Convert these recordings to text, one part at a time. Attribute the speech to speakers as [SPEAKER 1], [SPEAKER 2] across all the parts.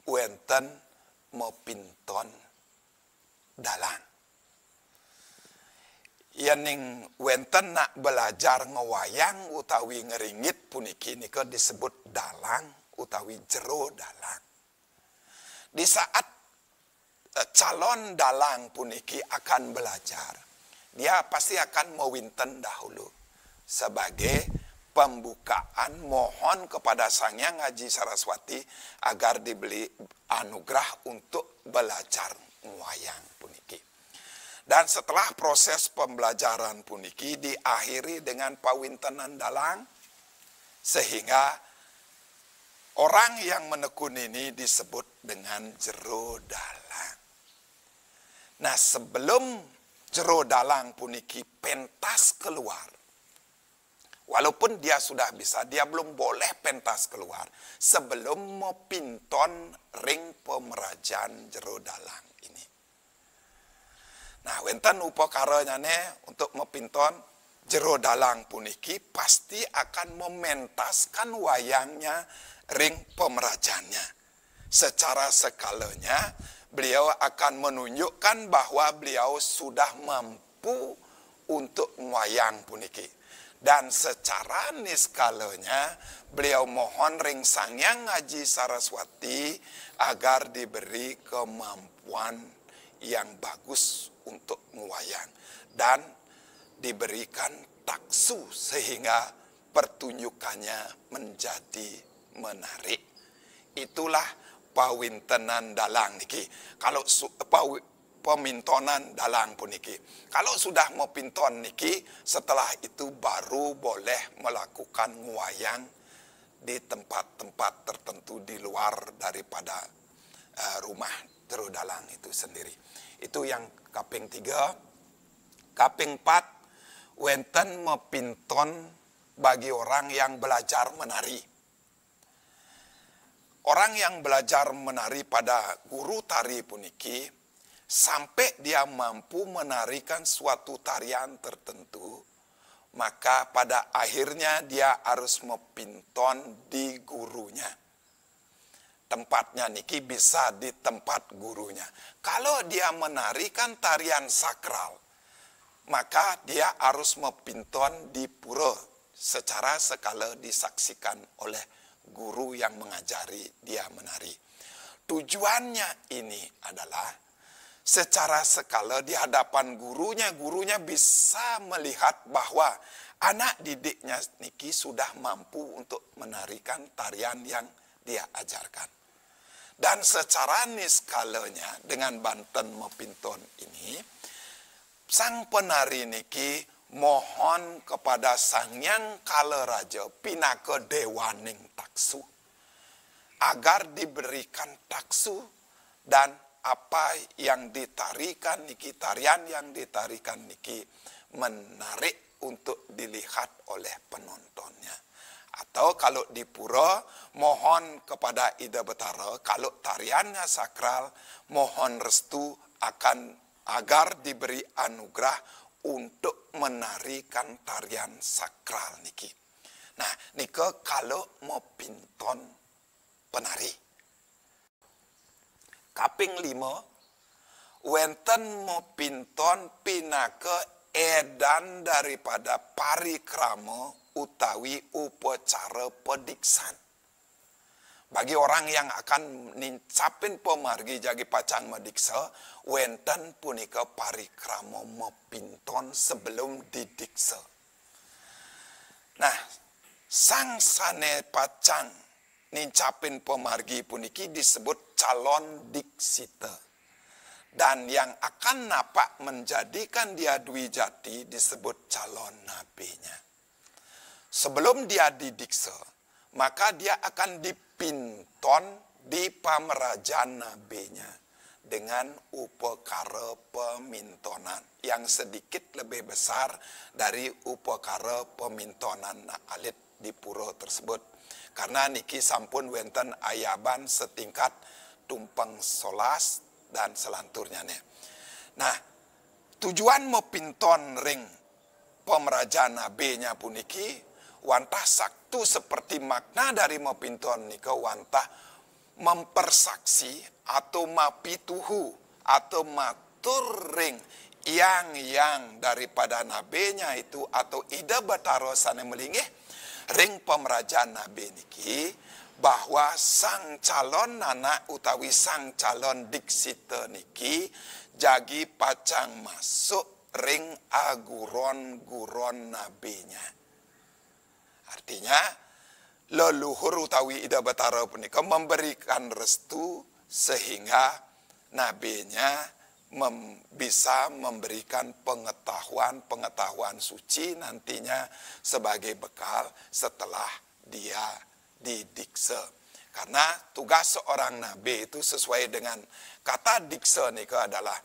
[SPEAKER 1] wenten mepinton dalang. Yening wenten nak belajar ngewayang utawi ngeringit puniki nika disebut dalang utawi jero dalang. Di saat calon dalang puniki akan belajar, dia pasti akan mewinten dahulu sebagai pembukaan mohon kepada Sang Hyang Haji Saraswati agar diberi anugerah untuk belajar ngewayang puniki. Dan setelah proses pembelajaran puniki diakhiri dengan pawintenan dalang, sehingga orang yang menekuni ini disebut dengan jero dalang. Nah, sebelum jero dalang puniki pentas keluar, walaupun dia sudah bisa, dia belum boleh pentas keluar sebelum mepinton ring pemerajaan jero dalang ini. Nah, wenten upakaranya untuk mepinton jero dalang puniki pasti akan mementaskan wayangnya ring pemerajaannya. Secara skalanya beliau akan menunjukkan bahwa beliau sudah mampu untuk wayang puniki. Dan secara niskalanya beliau mohon ring Sang Hyang Haji Saraswati agar diberi kemampuan yang bagus untuk ngewayang dan diberikan taksu sehingga pertunjukannya menjadi menarik. Itulah pawintenan dalang niki. Kalau pemintonan dalang puniki. Kalau sudah mau pinton niki, setelah itu baru boleh melakukan ngewayang di tempat-tempat tertentu di luar daripada rumah jero dalang itu sendiri. Itu yang kaping 3. Kaping 4, wenten mepinton bagi orang yang belajar menari. Orang yang belajar menari pada guru tari puniki, sampai dia mampu menarikan suatu tarian tertentu, maka pada akhirnya dia harus mepinton di gurunya. Tempatnya niki bisa di tempat gurunya. Kalau dia menarikan tarian sakral, maka dia harus mepinton di pura secara sekala disaksikan oleh guru yang mengajari dia menari. Tujuannya ini adalah secara sekala di hadapan gurunya bisa melihat bahwa anak didiknya niki sudah mampu untuk menarikan tarian yang dia ajarkan. Dan secara niskalanya dengan banten mepinton ini, sang penari niki mohon kepada Sang Hyang Kalaraja pinaka dewaning taksu agar diberikan taksu dan apa yang ditarikan niki, tarian yang ditarikan niki menarik untuk dilihat oleh penontonnya. Atau kalau di pura, mohon kepada Ida Betara, kalau tariannya sakral, mohon restu agar diberi anugerah untuk menarikan tarian sakral niki. Nah, nika kalau mau pinton penari. Kaping 5, wenten mau pinton pinaka edan daripada parikrama utawi upacara pediksan. Bagi orang yang akan nincapin pemargi jagi pacang mediksa, wenten punika parikrama mepinton sebelum didiksa. Nah, sang sane pacang nincapin pemargi puniki disebut calon diksita. Dan yang akan napak menjadikan dia dwi jati disebut calon nabinya. Sebelum dia didiksa, maka dia akan dipinton di pamerajaan nabinya dengan upakara pemintonan yang sedikit lebih besar dari upakara pemintonan alit di pura tersebut. Karena niki sampun wenten ayaban setingkat tumpeng solas dan selanturnya. Nah, tujuan mepinton ring pemerajaan nabinya puniki wantah saktu seperti makna dari mepinton nika wantah mempersaksi atau mapituhu atau matur ring yang daripada nabinya itu atau ida bataro sana melingih ring pemerajaan nabi niki bahwa sang calon anak utawi sang calon diksita niki jagi pacang masuk ring aguron-guron nabinya. Artinya leluhur utawi ida batara punika memberikan restu sehingga nabinya bisa memberikan pengetahuan suci nantinya sebagai bekal setelah dia didiksa. Karena tugas seorang nabi itu sesuai dengan kata diksa nika adalah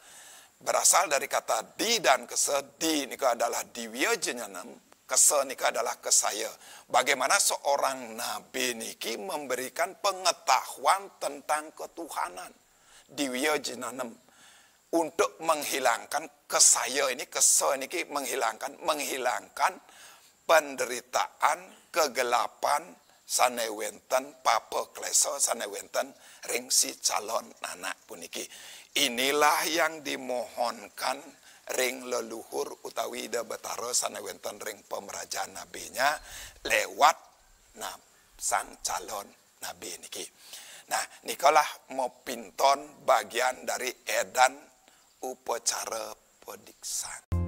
[SPEAKER 1] berasal dari kata di dan kese. Di nika adalah diwiyajenanam, kese nika adalah kesaya. Bagaimana seorang nabi niki memberikan pengetahuan tentang ketuhanan. Diwiyajenanam untuk menghilangkan kesaya ini, kese niki menghilangkan penderitaan, kegelapan sanewenten papa kleso sanewenten ring si calon anak puniki. Inilah yang dimohonkan ring leluhur utawi ida batara sanewenten ring pemerajaan nabinya lewat sang calon nabi niki. Nah, nikalah mau pinton bagian dari edan upacara pediksaan.